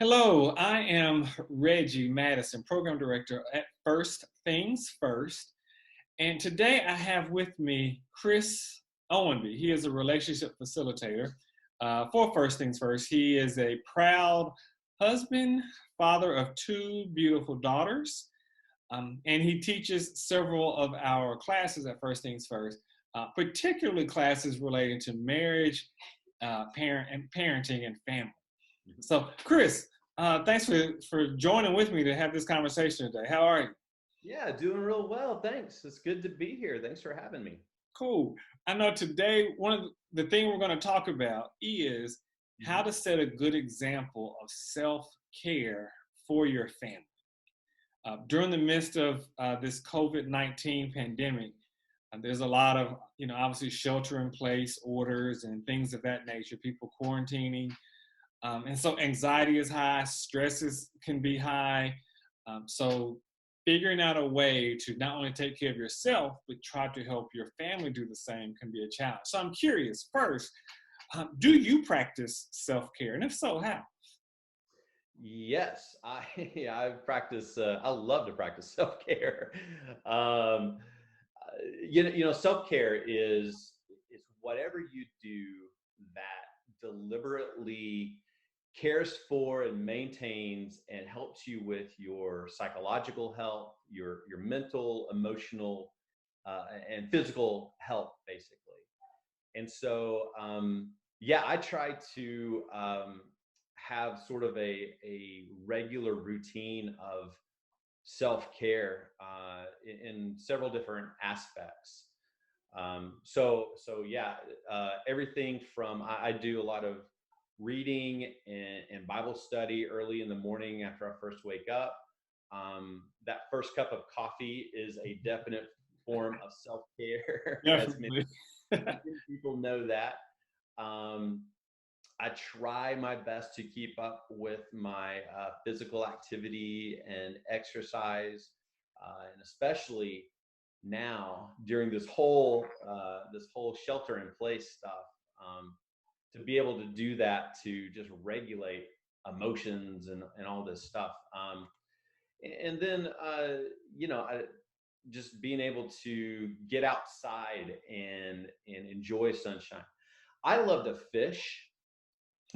Hello, I am Reggie Madison, Program Director at First Things First. And today I have with me Chris Ownby. He is a relationship facilitator for First Things First. He is a proud husband, father of two beautiful daughters, and he teaches several of our classes at First Things First, particularly classes relating to marriage, parenting, and family. So, Chris, thanks for joining with me to have this conversation today. How are you? Yeah, doing real well. Thanks. It's good to be here. Thanks for having me. Cool. I know today one of the thing we're going to talk about is how hmm to set a good example of self-care for your family. During the midst of this COVID-19 pandemic, there's a lot of, obviously shelter in place orders and things of that nature, people quarantining. And so anxiety is high, can be high. So figuring out a way to not only take care of yourself, but try to help your family do the same can be a challenge. So I'm curious, first, do you practice self-care? And if so, how? Yes, I I practice. I love to practice self-care. Um, self-care is whatever you do that deliberately cares for and maintains and helps you with your psychological health, your mental, emotional, and physical health, basically. And so, yeah, I try to have sort of a regular routine of self care in several different aspects. So yeah, everything from I do a lot of reading and Bible study early in the morning after I first wake up. That first cup of coffee is a definite form of self care, as many Definitely. people know that. Um, I try my best to keep up with my physical activity and exercise, and especially now during this whole shelter in place stuff, to be able to do that to just regulate emotions and all this stuff. And then just being able to get outside and enjoy sunshine. I love to fish,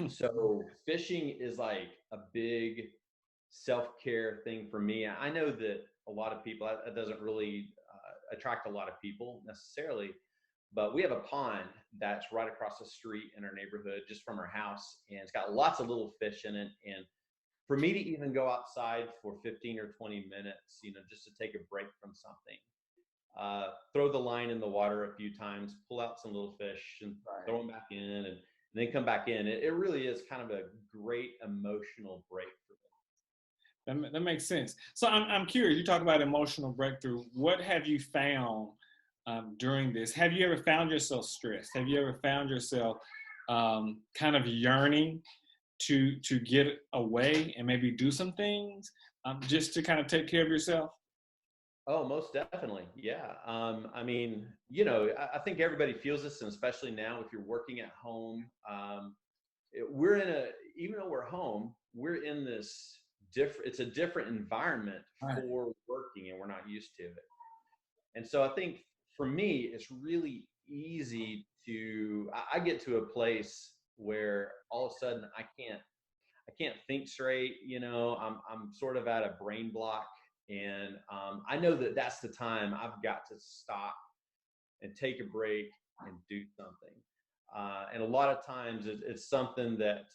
so fishing is like a big self-care thing for me. I know that a lot of people, that doesn't really attract a lot of people necessarily, but we have a pond that's right across the street in our neighborhood, just from our house, and it's got lots of little fish in it. And for me to even go outside for 15 or 20 minutes, just to take a break from something, throw the line in the water a few times, pull out some little fish and throw them back in, and then come back in. It really is kind of a great emotional break for me. That makes sense. So I'm curious, you talk about emotional breakthrough. What have you found during this? Have you ever found yourself stressed? Have you ever found yourself kind of yearning to get away and maybe do some things just to kind of take care of yourself? Oh, most definitely. Yeah. I mean, I think everybody feels this, and especially now if you're working at home, we're even though we're home, we're in this it's a different environment Right. for working, and we're not used to it. And so I think for me, it's really easy I get to a place where all of a sudden I can't think straight. I'm sort of at a brain block, and I know that that's the time I've got to stop and take a break and do something. And a lot of times it's something that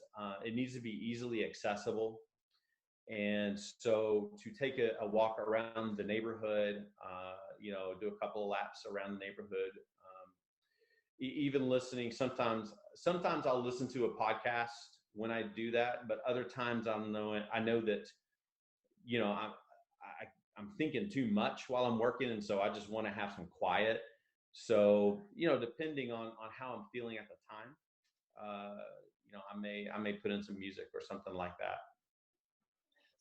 it needs to be easily accessible. And so to take a walk around the neighborhood, do a couple of laps around the neighborhood, even listening. Sometimes I'll listen to a podcast when I do that, but other times I know that I'm thinking too much while I'm working, and so I just want to have some quiet. So depending on how I'm feeling at the time, I may put in some music or something like that.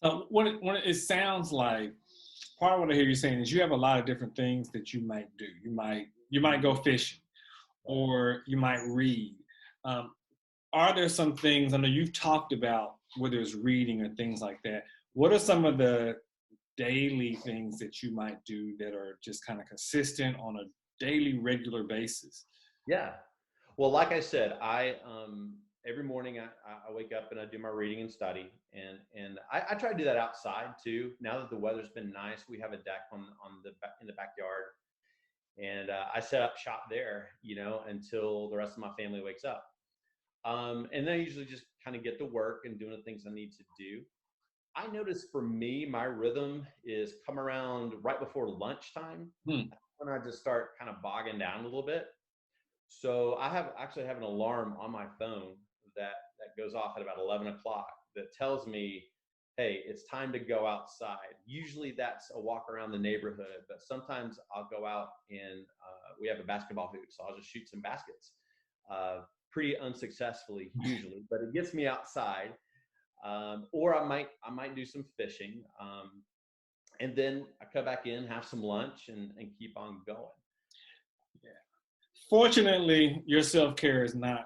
So what it sounds like, part of what I hear you saying is you have a lot of different things that you might do. You might go fishing, or you might read. Um, are there some things, I know you've talked about whether it's reading or things like that, what are some of the daily things that you might do that are just kind of consistent on a daily, regular basis? Yeah. Well, like I said, I every morning I wake up and I do my reading and study, and I try to do that outside too. Now that the weather's been nice, we have a deck in the backyard, and I set up shop there, until the rest of my family wakes up. And then I usually just kind of get to work and doing the things I need to do. I notice for me, my rhythm is come around right before lunchtime Hmm. when I just start kind of bogging down a little bit. So I actually have an alarm on my phone that goes off at about 11 o'clock that tells me, hey, it's time to go outside. Usually that's a walk around the neighborhood, but sometimes I'll go out and we have a basketball hoop, so I'll just shoot some baskets. Pretty unsuccessfully usually, but it gets me outside. Or I might do some fishing, and then I come back in, have some lunch, and keep on going. Yeah. Fortunately, your self-care is not,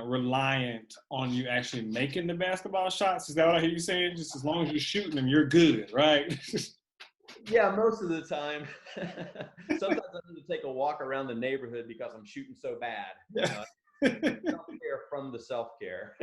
reliant on you actually making the basketball shots. Is that what I hear you saying? Just as long as you're shooting them, you're good, right? Yeah, most of the time. Sometimes I need to take a walk around the neighborhood because I'm shooting so bad. Yeah. Self-care from the self-care.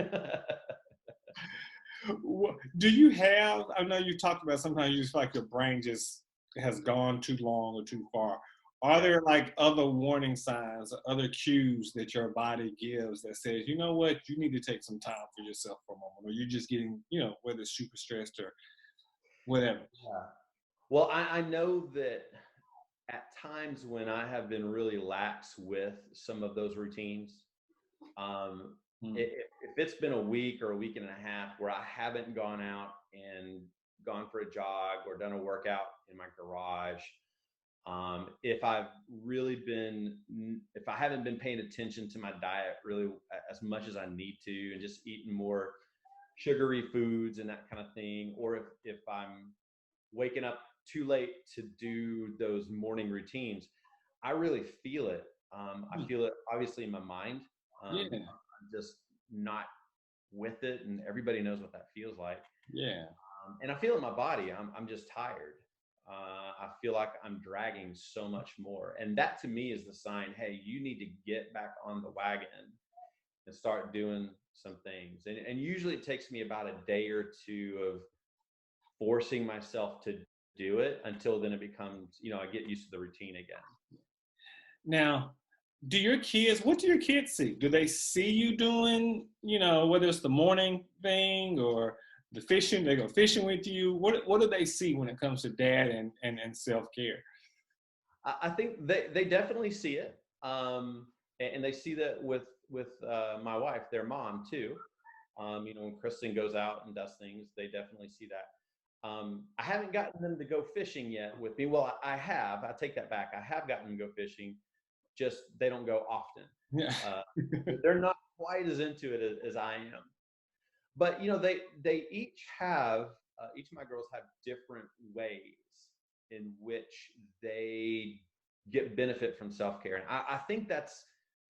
Do you have, I know you talked about sometimes you just feel like your brain just has gone too long or too far. Are Yeah. there like other warning signs or other cues that your body gives that says, you know what, you need to take some time for yourself for a moment, or you're just getting, whether it's super stressed or whatever? Yeah. Well, I know that at times when I have been really lax with some of those routines, um, Hmm. if it's been a week or a week and a half where I haven't gone out and gone for a jog or done a workout in my garage, if I've really been, if I haven't been paying attention to my diet really as much as I need to, and just eating more sugary foods and that kind of thing, or if I'm waking up too late to do those morning routines, I really feel it. I Hmm. feel it obviously in my mind. Yeah. I'm just not with it, and everybody knows what that feels like. Yeah. And I feel it in my body. I'm just tired. I feel like I'm dragging so much more, and that to me is the sign. Hey, you need to get back on the wagon and start doing some things. And usually it takes me about a day or two of forcing myself to do it until then it becomes, I get used to the routine again. Now, what do your kids see? Do they see you doing, whether it's the morning thing or the fishing, they go fishing with you? What do they see when it comes to dad and self-care? I think they definitely see it. And they see that with my wife, their mom too. When Kristen goes out and does things, they definitely see that. I haven't gotten them to go fishing yet with me. Well, I have. I take that back. I have gotten them to go fishing. Just they don't go often. Yeah. Uh, they're not quite as into it as I am. But they each of my girls have different ways in which they get benefit from self-care, and I think that's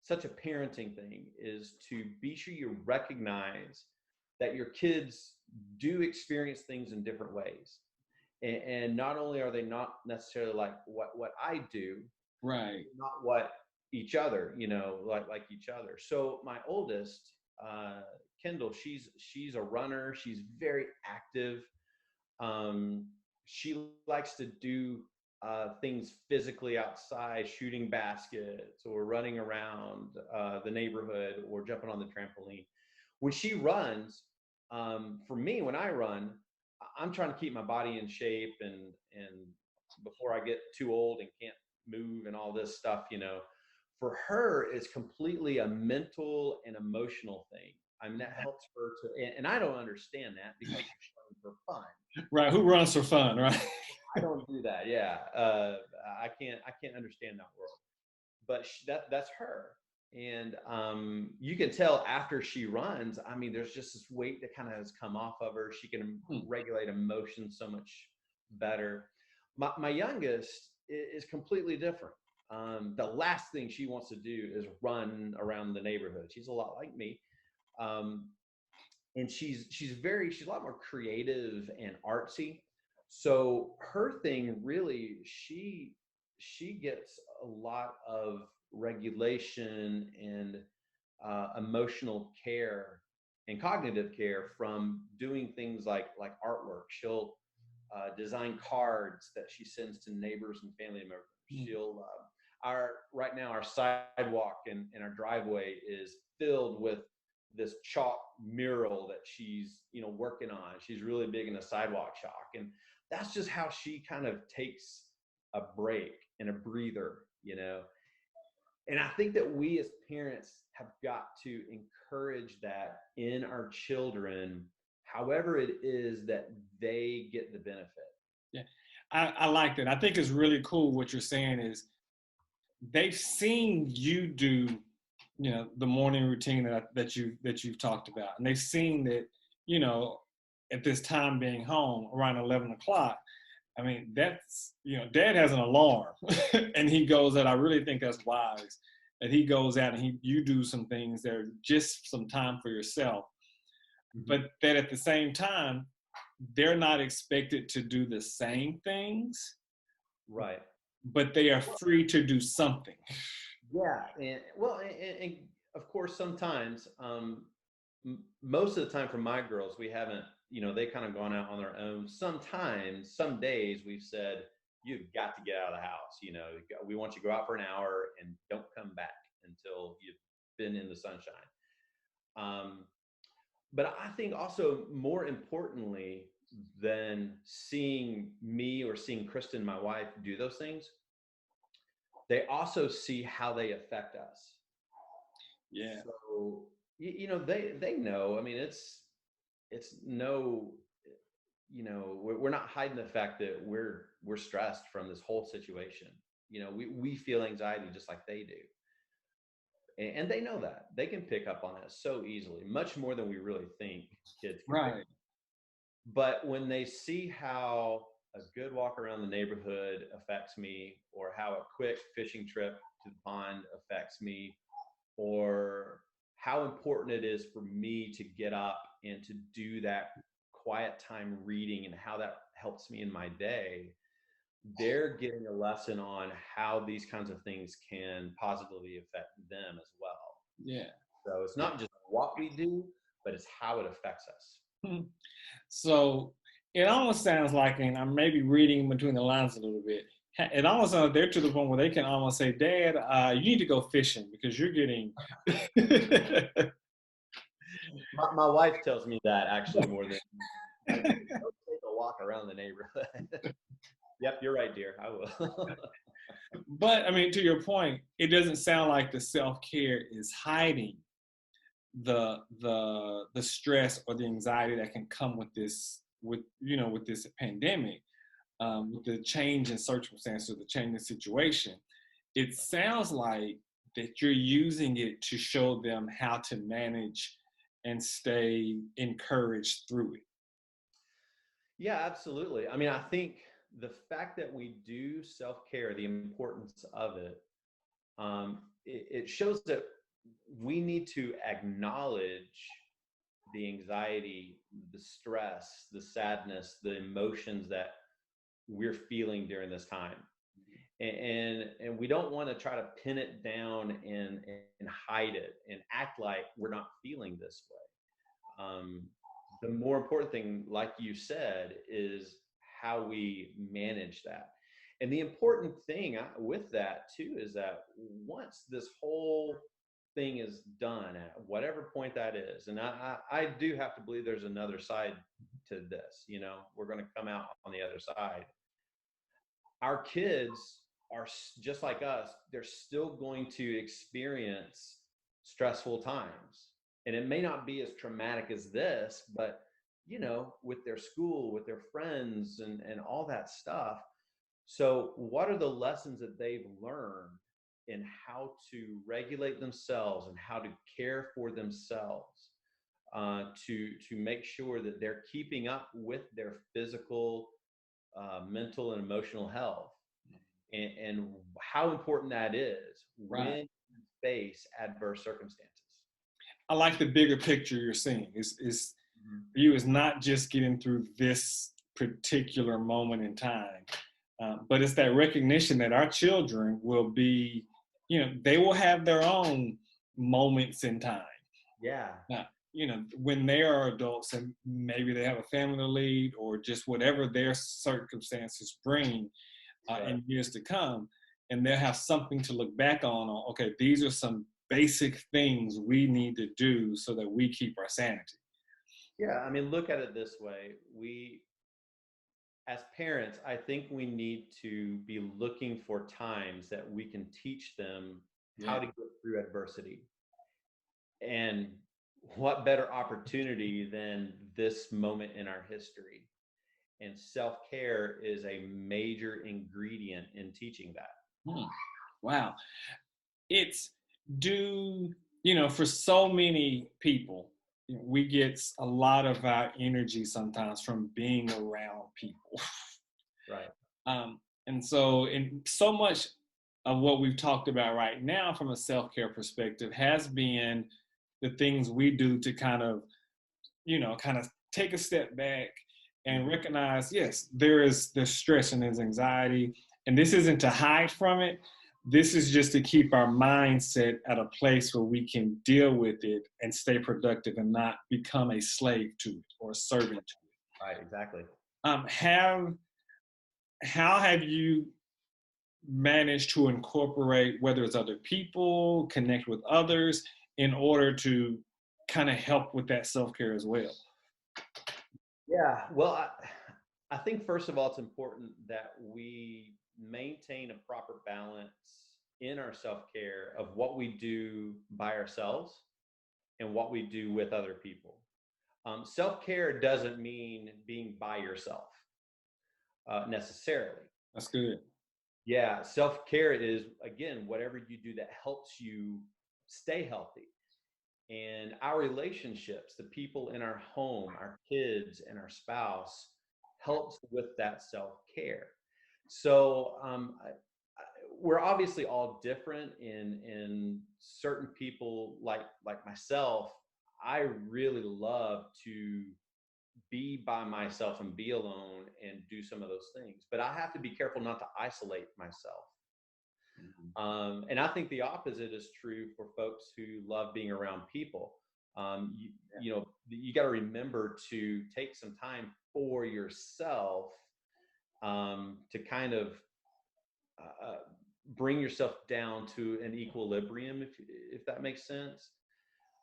such a parenting thing, is to be sure you recognize that your kids do experience things in different ways, and not only are they not necessarily like what I do, Right. not what each other, like each other. So my oldest, Kendall, she's a runner. She's very active. She likes to do things physically outside, shooting baskets or running around the neighborhood or jumping on the trampoline. When she runs, for me, when I run, I'm trying to keep my body in shape, and before I get too old and can't move and all this stuff, for her, it's completely a mental and emotional thing. I mean, that helps her and I don't understand that because she's running for fun. Right. Who runs for fun, right? I don't do that. Yeah. I can't understand that world, but that's her. And you can tell after she runs, I mean, there's just this weight that kind of has come off of her. She can regulate emotions so much better. My youngest is completely different. The last thing she wants to do is run around the neighborhood. She's a lot like me. Um, and she's a lot more creative and artsy. So her thing really, she gets a lot of regulation and emotional care and cognitive care from doing things like artwork. She'll design cards that she sends to neighbors and family members. Mm. She'll our right now our sidewalk in our driveway is filled with this chalk mural that she's working on. She's really big into sidewalk chalk, and that's just how she kind of takes a break and a breather. And I think that we as parents have got to encourage that in our children, however it is that they get the benefit. Yeah, I like that. I think it's really cool what you're saying is they've seen you do, the morning routine that you've talked about, and they've seen that, you know, at this time being home around 11 o'clock. I mean, that's, Dad has an alarm, and he goes out. I really think that's wise that he goes out and you do some things that are just some time for yourself, Mhm. but that at the same time they're not expected to do the same things, Right. but they are free to do something. Yeah. And well, and of course, sometimes, most of the time for my girls, we haven't, they kind of gone out on their own. Sometimes, some days we've said, you've got to get out of the house. We want you to go out for an hour and don't come back until you've been in the sunshine. Um, but I think also more importantly than seeing me or seeing Kristen, my wife, do those things, they also see how they affect us. Yeah. So they know. I mean, it's no, we're not hiding the fact that we're stressed from this whole situation. We feel anxiety just like they do, and they know that they can pick up on that so easily, much more than we really think kids can pick. Right. But when they see how a good walk around the neighborhood affects me, or how a quick fishing trip to the pond affects me, or how important it is for me to get up and to do that quiet time reading and how that helps me in my day, they're getting a lesson on how these kinds of things can positively affect them as well. Yeah. So it's Yeah. not just what we do, but it's how it affects us. So it almost sounds like, and I'm maybe reading between the lines a little bit. It almost sounds like they're to the point where they can almost say, "Dad, you need to go fishing because you're getting." My wife tells me that actually more than go take a walk around the neighborhood. Yep, you're right, dear. I will. But I mean, to your point, it doesn't sound like the self care is hiding the stress or the anxiety that can come with this, with this pandemic, with the change in circumstances, the change in situation. It sounds like that you're using it to show them how to manage and stay encouraged through it. Yeah, absolutely. I mean, I think the fact that we do self-care, the importance of it, it shows that we need to acknowledge the anxiety, the stress, the sadness, the emotions that we're feeling during this time. And we don't want to try to pin it down and hide it and act like we're not feeling this way. The more important thing, like you said, is how we manage that. And the important thing with that too is that once this whole thing is done at whatever point that is, and I do have to believe there's another side to this, we're going to come out on the other side. Our kids are just like us. They're still going to experience stressful times, and it may not be as traumatic as this, but with their school, with their friends, and all that stuff. So what are the lessons that they've learned in how to regulate themselves and how to care for themselves, to make sure that they're keeping up with their physical, mental, and emotional health, and how important that is Right. when you face adverse circumstances. I like the bigger picture you're seeing. Is for you is not just getting through this particular moment in time, but it's that recognition that our children will be, they will have their own moments in time. Yeah. Now, when they are adults and maybe they have a family to lead or just whatever their circumstances bring Right. in years to come, and they'll have something to look back on, okay, these are some basic things we need to do so that we keep our sanity. Yeah. I mean, look at it this way. As parents, I think we need to be looking for times that we can teach them how Yeah. to get through adversity. And what better opportunity than this moment in our history? And self-care is a major ingredient in teaching that. Wow. It's for so many people, we get a lot of our energy sometimes from being around people. Right. And so, so much of what we've talked about right now from a self-care perspective has been the things we do to kind of take a step back and recognize, yes, there's stress and there's anxiety, and this isn't to hide from it. This is just to keep our mindset at a place where we can deal with it and stay productive and not become a slave to it or a servant to it. Right. Exactly. How have you managed to incorporate, whether it's other people, connect with others, in order to kind of help with that self-care as well? Yeah. Well, I think first of all, it's important that we maintain a proper balance in our self-care of what we do by ourselves and what we do with other people. Self-care doesn't mean being by yourself necessarily. That's good. Yeah, self-care is, again, whatever you do that helps you stay healthy. And our relationships, the people in our home, our kids and our spouse, helps with that self-care. So we're obviously all different. In certain people, like myself, I really love to be by myself and be alone and do some of those things. But I have to be careful not to isolate myself. And I think the opposite is true for folks who love being around people. You got to remember to take some time for yourself to kind of bring yourself down to an equilibrium, if that makes sense.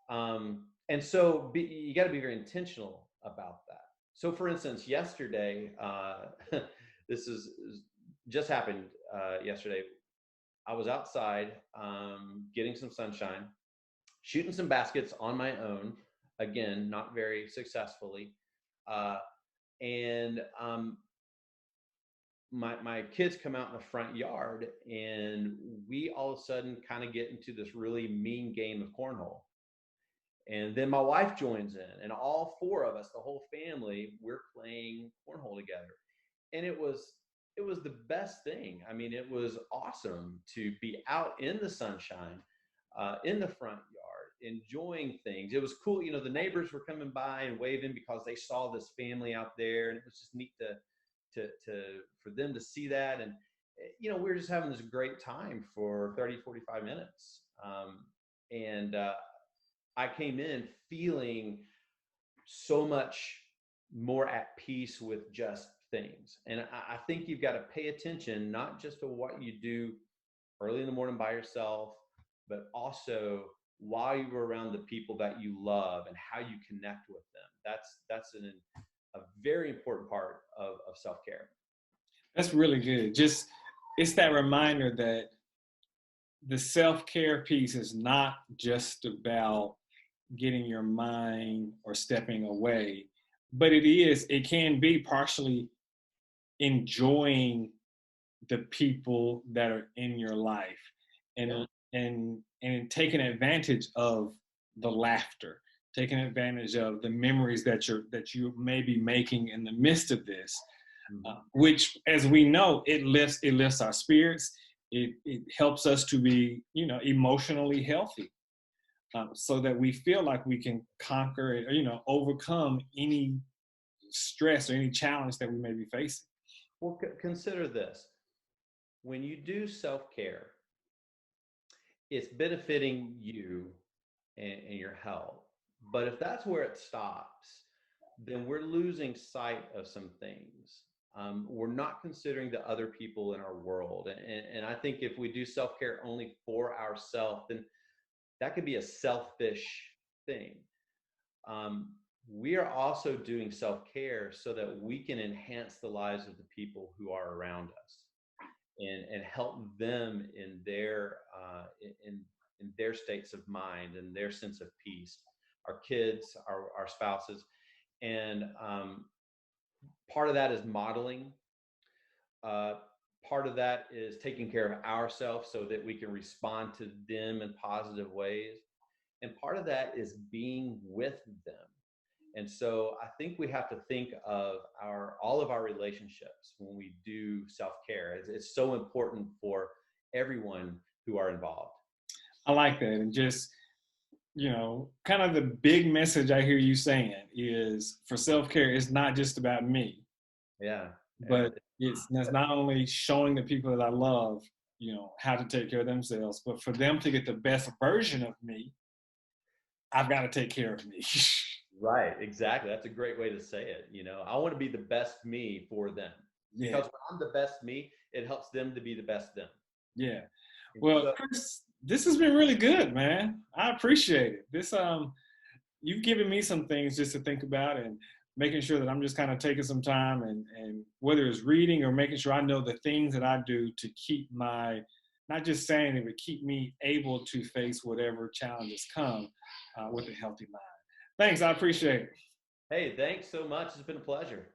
And so you got to be very intentional about that. So, for instance, yesterday, this is just happened yesterday. I was outside getting some sunshine, shooting some baskets on my own. Again, not very successfully. And my kids come out in the front yard, and we all of a sudden kind of get into this really mean game of cornhole. And then my wife joins in, and all four of us, the whole family, we're playing cornhole together. And it was the best thing. I mean, it was awesome to be out in the sunshine, in the front yard, enjoying things. It was cool. The neighbors were coming by and waving because they saw this family out there, and it was just neat for them to see that. And we were just having this great time for 30, 45 minutes. And I came in feeling so much more at peace with just things. And I think you've got to pay attention, not just to what you do early in the morning by yourself, but also while you're around the people that you love and how you connect with them. That's a very important part of self-care. That's really good. It's that reminder that the self-care piece is not just about getting your mind or stepping away, but it can be partially enjoying the people that are in your life and taking advantage of the laughter, taking advantage of the memories that you may be making in the midst of this, which, as we know, it lifts our spirits. It helps us to be emotionally healthy. so that we feel like we can conquer it, or, overcome any stress or any challenge that we may be facing. Well, consider this. When you do self-care, it's benefiting you and your health. But if that's where it stops, then we're losing sight of some things. We're not considering the other people in our world. And I think if we do self-care only for ourselves, then that could be a selfish thing. We are also doing self-care so that we can enhance the lives of the people who are around us and help them in in their states of mind and their sense of peace, our kids, our spouses. And part of that is modeling. Uh, Part of that is taking care of ourselves so that we can respond to them in positive ways. And part of that is being with them. And so I think we have to think of all of our relationships when we do self-care. It's so important for everyone who are involved. I like that. And just, kind of the big message I hear you saying is for self-care, it's not just about me, Yeah. but that's not only showing the people that I love, how to take care of themselves, but for them to get the best version of me, I've got to take care of me. Right, exactly. That's a great way to say it. I want to be the best me for them, Yeah. because when I'm the best me, it helps them to be the best them. Yeah. And Well, so, Chris, this has been really good, man. I appreciate it. You've given me some things just to think about, and making sure that I'm just kind of taking some time, and whether it's reading or making sure I know the things that I do to keep not just saying it, but keep me able to face whatever challenges come with a healthy mind. Thanks. I appreciate it. hey, thanks so much. It's been a pleasure.